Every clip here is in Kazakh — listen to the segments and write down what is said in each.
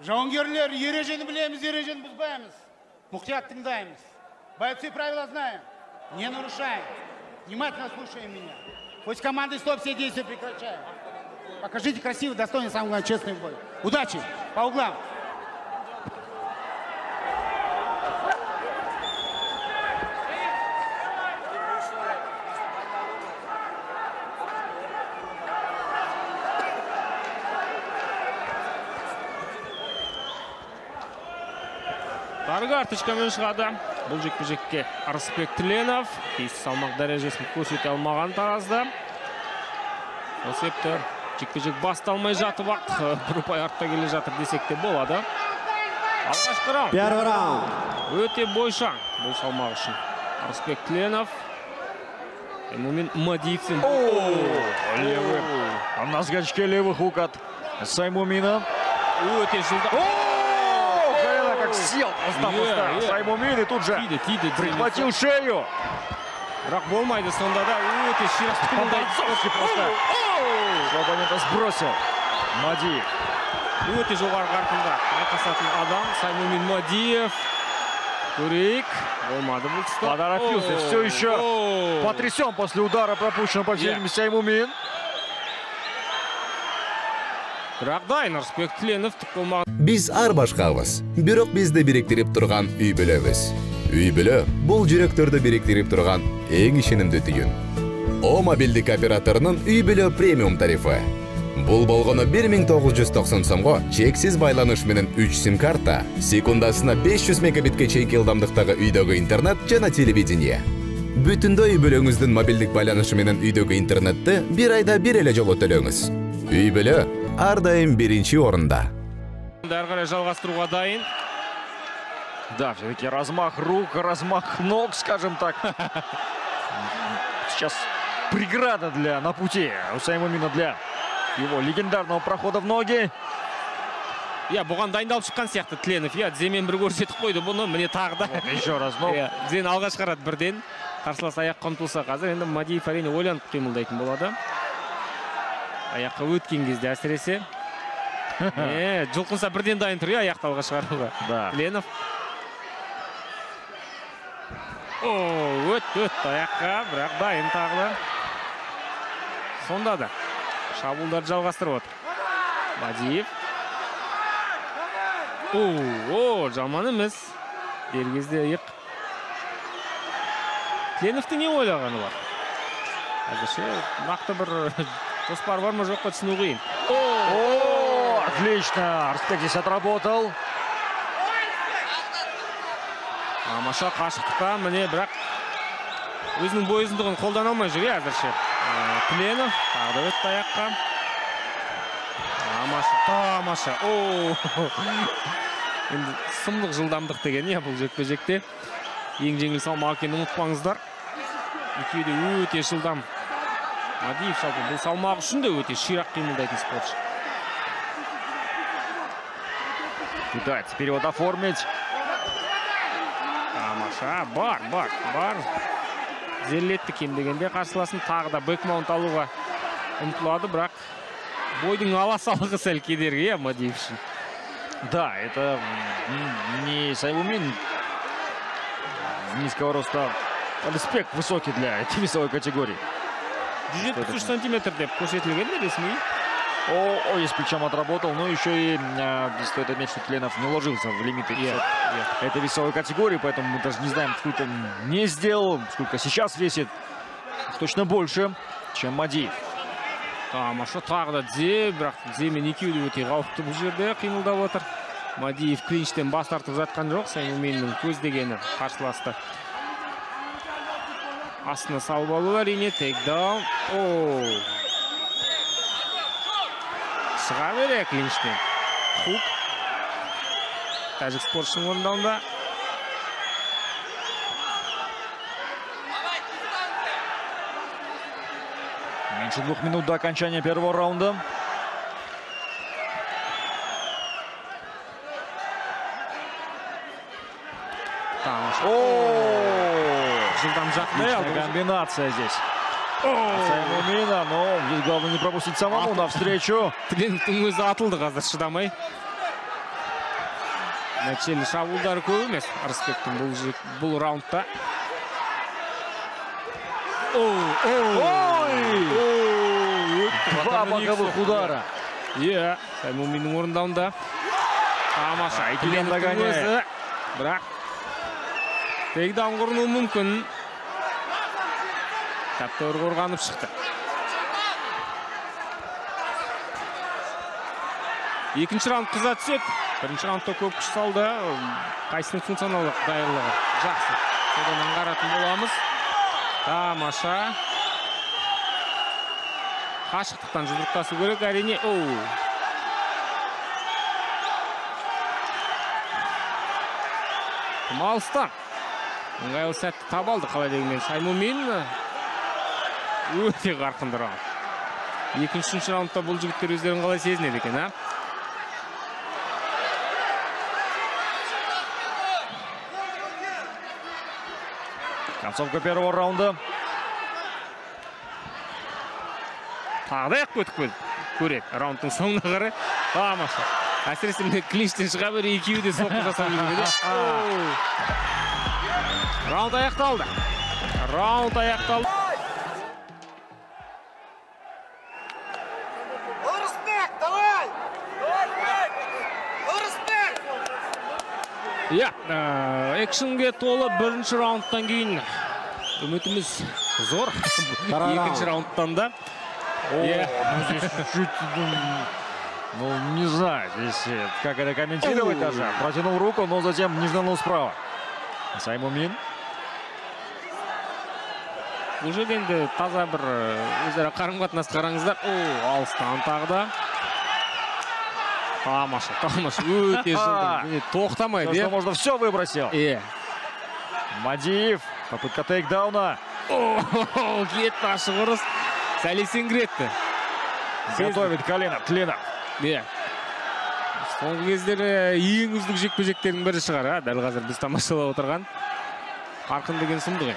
Жауынгерлер, ережені білеміз, ережені бұзбаймыз. Мұқият тыңдаймыз. Бойцы правила знаем. Не нарушаем. Внимательно слушаем меня. Хоть команды стоп, все действия прекращаем. Покажите красивый, достойный, самый главный, честный бой. Удачи! По углам! Sarı kарточкамен шығады. Бұл жекпе-жекке Арысбек Тіленов кейс салмақ дәрежесін көрсете алмаған таразда. Осы епті жекпе-жек басталмай жатып ақ бір ұпай артта келе жатыр десек те болады. Алғашқы раунд. Первый раунд. Өте бойшаң бұл салмақ үшін. Арысбек Тіленов. Эмомин Мадиевтен. Левый. На скачке левый хук от Саймумина. Өте жылда. Как сел просто Саймумин и тут же прихватил шею. Бірақ болмайды сонда да өте ширақ қимылдайды. Оппонента сбросил. Мадиев. Өте жоғары қарқында айқасатын адам Саймумин Мадиев. Көрейік. Болмады бұл тұста. Поторопился. Все еще потрясен после удара, пропущенного по всем Саймумин. Бірақ дайын Арысбек Тіленов тұқылмаған. Біз ар башқабыз, бирок бізді біріктіріп тұрған үй білеміз. Үй білі бұл жүректерді біріктіріп тұрған ең ішенімді түйін. О мобилдік операторының үй білі премиум тарифы. Бұл болғаны 1990 сомға чексіз байланыш менен 3 сим-карта, секундасына 500 мегабитке чейінгі жылдамдықтағы үйдегі интернет жана телевидение. Бүтінді үй біліңіздің мобилдік байланышы менен үйдегі интернетті бір айда бір еле жолы төлеңіз. Үй білі ардайым бірінші орында. Әрі қарай жалғастыруға дайын. Да, все-таки размах рук, размах ног, скажем так. Сейчас преграда на пути у Саймумина для его легендарного прохода в ноги. Бұған дайындалып шыққан сияқты Тіленов. Тіземен бір көрсетіп қойды бұны, міне тағы да. Еще раз, но... Тізені алға шығарады бірден. Қарсылас аяққа ұмтылса қазір, енді Мадиев әрине ойланып қимылдайтын болады. Аяққа өткен кезде әсіресе. Жұлқынса бірден дайын тұр, аяқты алға шығаруға. Тіленов. Өт аяққа, бірақ дайын тағылы. Сонда да шабуылдарды жалғастырып отыр. Мадиев. Жаман емес. Дергезде иық. Тіленовты не ойлағаны бар? Әзірше нақты бір жоспар бар ма жоққа түсіну қиын. Отлично, Арысбек здесь отработал. Амаша қашықтықта, міне бірақ өзінің бойызындығын қолдана алмай жүр әзірше. Тіленов тағы да өтті аяққа. Амаша. Енді сұмдық жылдамдық деген бұл жекпе-жекте. Ең жеңіл салмақ екенін ұмытпаңыздар. Екеуі де өте жылдам. Мадиев жалпы бұл салмақ үшін де өте ширақ қимылдайтын спортшы. Пытается перевод оформить. Амаша, бар. Зерлетті кем дегенде қарсыласын тағы да бэкмаунт алуға ұмтылады, бірақ бойдың ала салғы сәл кедергі, Мадиев үшін. Да, это не Саймумин низкого роста. Арысбек высокий для этой весовой категории. 173 сантиметр деп көрсетілген ресми. С плечом отработал, но еще и стоит отметить, что Тіленов не уложился в лимиты этой весовой категории, поэтому мы даже не знаем, сколько он не сделал, сколько сейчас весит. Точно больше, чем Мадиев. Амаша тағы да бірақ тіземен екеуі өте қауіпті бұл жерде қимылдап отыр. Мадиев клинчтен бас тартып жатқан жоқ, Саймуминнің көздегені қарсыласты. Астына салып алу әрине, тейкдаун. Шыға бере клинчтен. Хук. Тәжік спортшының орындауында. Меньше 2 минут до окончания первого раунда. Отличная комбинация здесь. Саймумина, но здесь главное не пропустить самому навстречу. Тіленовтың өзі атылды қазір шыдамай. нәтижелі шабуылдары көп емес Арыспектің бұл раундта. Два боковых удара. Саймуминнің орындауында. Тамаша. Тлен догоняет. Бірақ тейкдаун құрынуы мүмкін. Таптауыр қорғанып шықты. Екінші раунд қыза түседі. Бірінші раундта көп күш салды. Қайсының функционалдық дайырлығы жақсы. Содан аңғаратын боламыз. Тамаша. Қашықтықтан жұдырықтасу керек, әрине. Малыстан. Ыңғайлы сәтті табалды қалай дегенмен. Саймумин өте қарқынды раунд. Екінші раундта бұл жігіттер өздерін қалай сезінеді екен, а? Концовка первого раунда. Тағдаяқ көреді раундтың соңына қарай. Тамаша. Әсіресе міне клинчтен шыға бері екеуі де соққы жасап жүргенде. Раунд аяқталды. Ырысбек, давай! Ырысбек! Экшнге толы бірінші раундтан кейін үмітіміз зор. Екінші раундтан да. Ну, не знаю, здесь как это комментировать даже. Протянул руку, но затем нежданул справа. Саймумин. Бұл жерден таза бір өзара қарым-қатынас қараңыздар. Алыстан тағы да. Тамаша. Өте жылдың. Тоқтамайды. Что можно, все выбросил. Мадиев. Попытка тейкдауна. Кетті ашық ұрыс. Сәлесенгіретті. Готовит колено Тленов. Соңғы кездері ең үздік жекпе-жектердің бірі шығар. Дәл қазір біз тамашалап отырған. Қарқын деген сұмдық.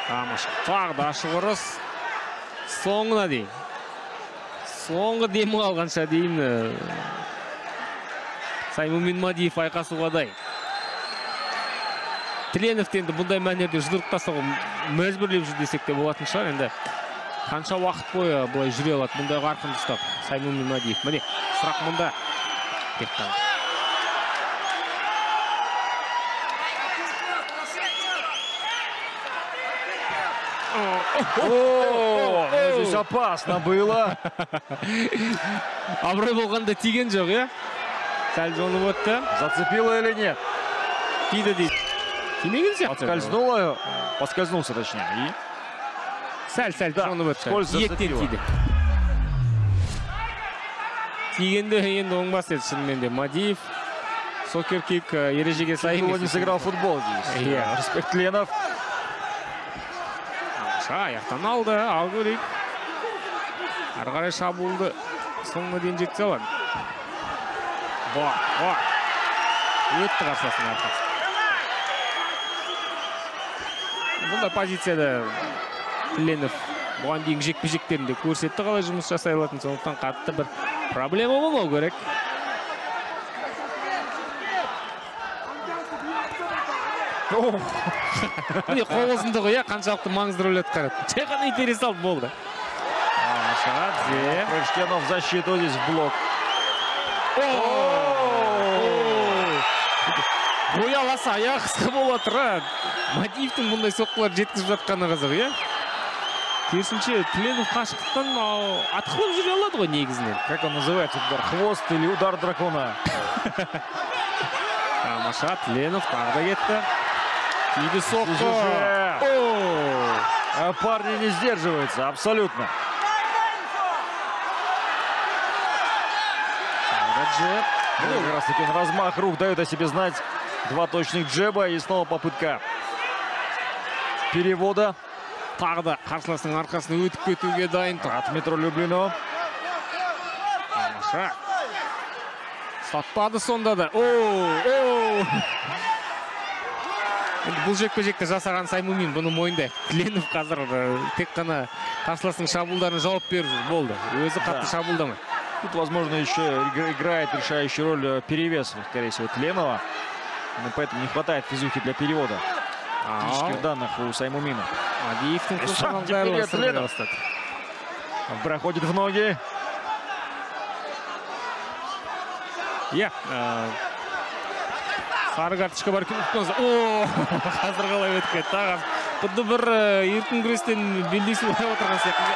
Тамаша. Тағы да ашық ұрыс. Соңына дейін. Соңғы демі алғанша дейін Саймумин Мадиев айқасуға дайын. Тленовті енді бұндай мәнерде жұдырықтасуға мәжбүрлеп жүр десек те болатын шығар. Енді қанша уақыт бойы бұлай жүре алады бұндай қарқынды ұстап Саймумин Мадиев. Міне, сұрақ мұнда. Здесь опасно было. Абырой болғанда тиген жоқ, Сәл жонып өтті. Зацепило или нет? Тиді дейді. Тимеген сияқты. Поскользнулся точнее. И Сәл жонып өтті. Еттен тиді. Тигенде енді оңбас еді шынымен де. Мадиев, сокер-кик ережеге сай емес. не сыграл футбол здесь. Респект Тленов. Аяқтан алды, ал көрейік. Ары қарай шабуылды соңына дейін жетсе алады. Өтті қарсасының арқасы. Бұнда позицияда Тленов бұған дейін жекпе-жектерінде көрсетті қалай жұмыс жасай алатын, сондықтан қатты бір проблема болмау керек. Міне қол ұзындығы қаншалықты маңызды рөл атқарады. Жай ғана интерес алып болды. Прыжкенов в защиту здесь в блок. Бояласа аяқ қысқа бола тұра. Мадиевтің бұндай соққылар жеткізіп жатқаны қызық, Керісінше Тленов қашықтықтан атқылып жүре алады ғой негізінен. Как он называется? Удар хвост или удар дракона? Тамаша, Тленов тағы да кетті. Тиді соққы. Парни не сдерживаются, абсолютно. Как раз таки размах рук дает о себе знать. Два точных джеба и снова попытка перевода. Тағы да қарсыласының арқасына өтіп кетуге дайын тұр. От метро Люблино. Тамаша. Сатпады сонда да. Бұл жекпе-жекті жасаған Саймумин бұны мойындайды. Тленов қазір тек қана қарсыласының шабуылдарына жауап беріп болды. Өзі қатты шабуылдамайды. Тут, возможно, еще играет решающую роль перевес, скорее всего, Тленова. Но поэтому не хватает физухи для перевода физических данных у Саймумина. Проходит в ноги. Сары карточка бар. Қазір қалай өтіп кетті. Құдды бір еркін күрестен белдесіп отырған сияқты.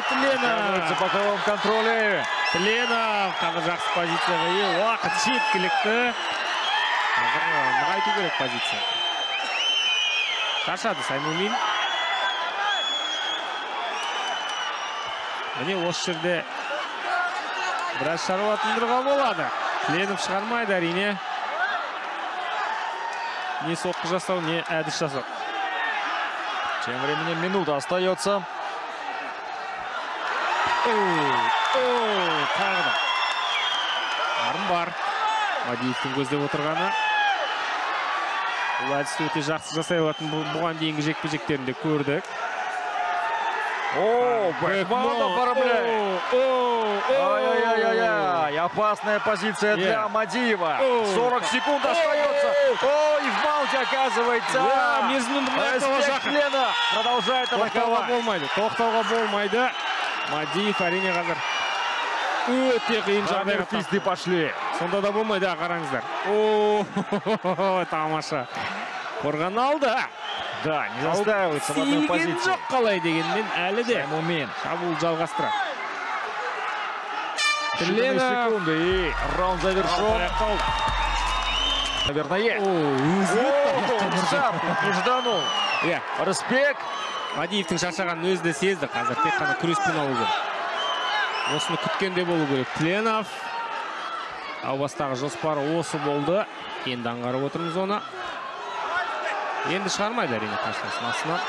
Тленов. В боковом контроле. Тленов. Қазір жақсы позицияға ие. Уақыт жеткілікті. Қазір нығайту керек позиция. Шаршады Саймумин. Міне осы жерде біраз шаруатындыруға болады. Тленов шығармайды әрине. Не соққы жасау, не әдіс жасау. Тем временем минута остается. Тағы да. Арын бар. Мадиевтің көздеп отырғаны. Бұл әдісті өте жақсы жасай алатын бұған дейінгі жекпе-жектерінде көрдік. Бэкмаунт оформляет. Ай-яй-яй-яй. Опасная позиция для Мадиева. 40 секунд остается. И в маунте оказывается. Тлена продолжает атаковать. Тоқтауға болмайды. Мадиев әрине қазір өте қиын жағдайға фисты пошли. Сонда да болмайды, қараңыздар. Тамаша. Қорған алды. Да, не застаивается в одной позиции. Жоқ қалай дегенмен әлі де. Саймумин. Шабуыл жалғастырады. Секунды и раунд завершен. Наверное, Нежданул. Рысбек. Мадиевтің шаршағанын өзі де сезді. Қазір тек қана күреспен алу керек. Осыны күткенде болу керек. Тленов. Ау бастағы жоспары осы болды. Енді аңғарып отырмыз оны. Енді шығармайды әрине қарсыласын астынан.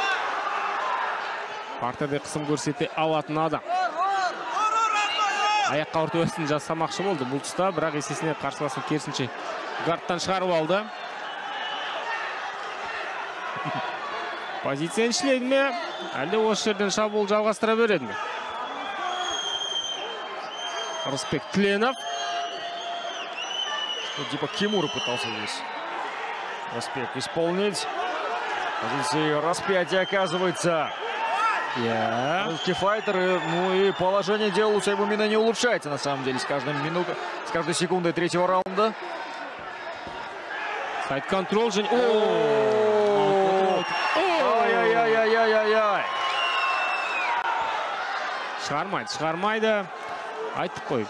Партерде қысым көрсете алатын адам. Аяққа ортөсін жасамақшы болды бұл тұста, бірақ есесіне қарсыласын керісінше гардтан шығарып алды. Позицияны ішледі ме? Әлде осы жерден шабуыл жалғастыра береді ме? Рысбек Тленов. Типа Кимура пытался здесь Рысбек исполнить. Позиции распятия оказывается. Русский файтер, ну и положение дела у Саймумина не улучшается на самом деле с каждой минутой, с каждой секундой третьего раунда. Сайт-контрол же. Ай-яй-яй-яй-яй-яй. Шығармайды. Айтып қой.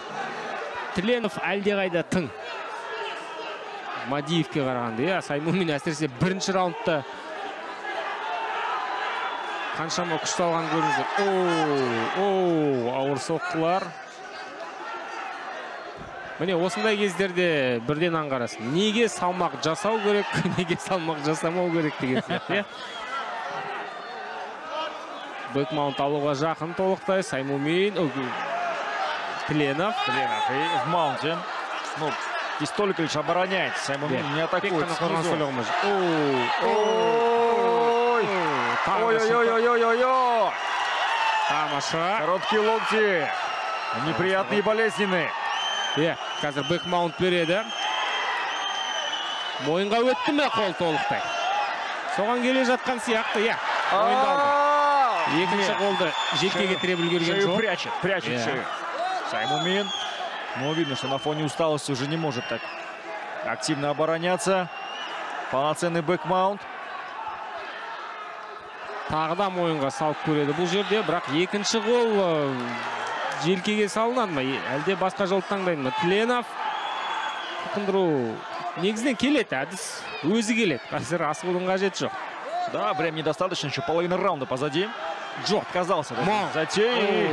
Тленов әлдеқайда тың. Мадиевке қарағанда. Саймумин әсіресе бірінші раундта қаншама күшті алған көріңіздер. Ауыр соққылар. Міне осындай кездерде бірден аңғарасың. Неге салмақ жасау керек, неге салмақ жасамау керек деген сияқты. Бэкмаунт алуға жақын толықтай. Саймумин, Тленов. И в маунте. Ну, Пистолик лишь обороняется. Саймумин не атакует снизу. Ой-ой-ой-ой-ой-ой! Тамаша. Короткие локти. Неприятные и болезненные. Қазір бэкмаунт береді. Мойынға өтті ме қол толықтай? Соған келе жатқан сияқты, мойынды алды. Екінші қолды желкеге тіреп үлгерген жоқ. Прячет шею. Саймумин. Но видно, что на фоне усталости уже не может так активно обороняться. Полноценный бэкмаунт. Тағы да мойынға салып көреді бұл жерде, бірақ екінші қол желкеге салынады ма? Әлде басқа жол таңдайды ма? Тленов қындыру негізінен келеді, әдіс өзі келеді. Қазір асығудың қажеті жоқ. Да, времени недостаточно, еще половина раунда позади. Жоқ, отказался затеи.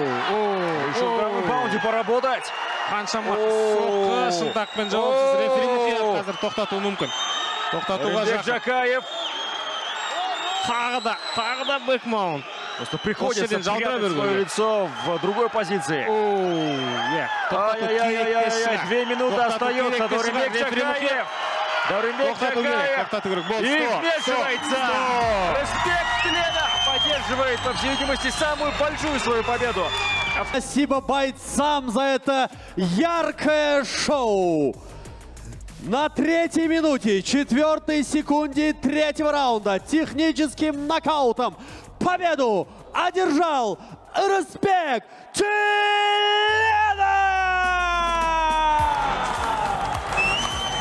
Решил в втором раунде поработать. Қаншама соққы шынтақпен жауапсыз референі қазір тоқтатуы мүмкін. Тоқтатуға жақын. Тағы да бэкмаунт. Просто приходится спрятать свое лицо в другой позиции. Ай-яй-яй-яй-яй, 2 минуты остается. Дауренбек Джакаев. И вмешивается. Рысбек Тленов поддерживает, по всей видимости, самую большую свою победу Спасибо бойцам за это яркое шоу. На 3-й минуте, 4-й секунде 3-го раунда техническим нокаутом победу одержал Респект Тиль!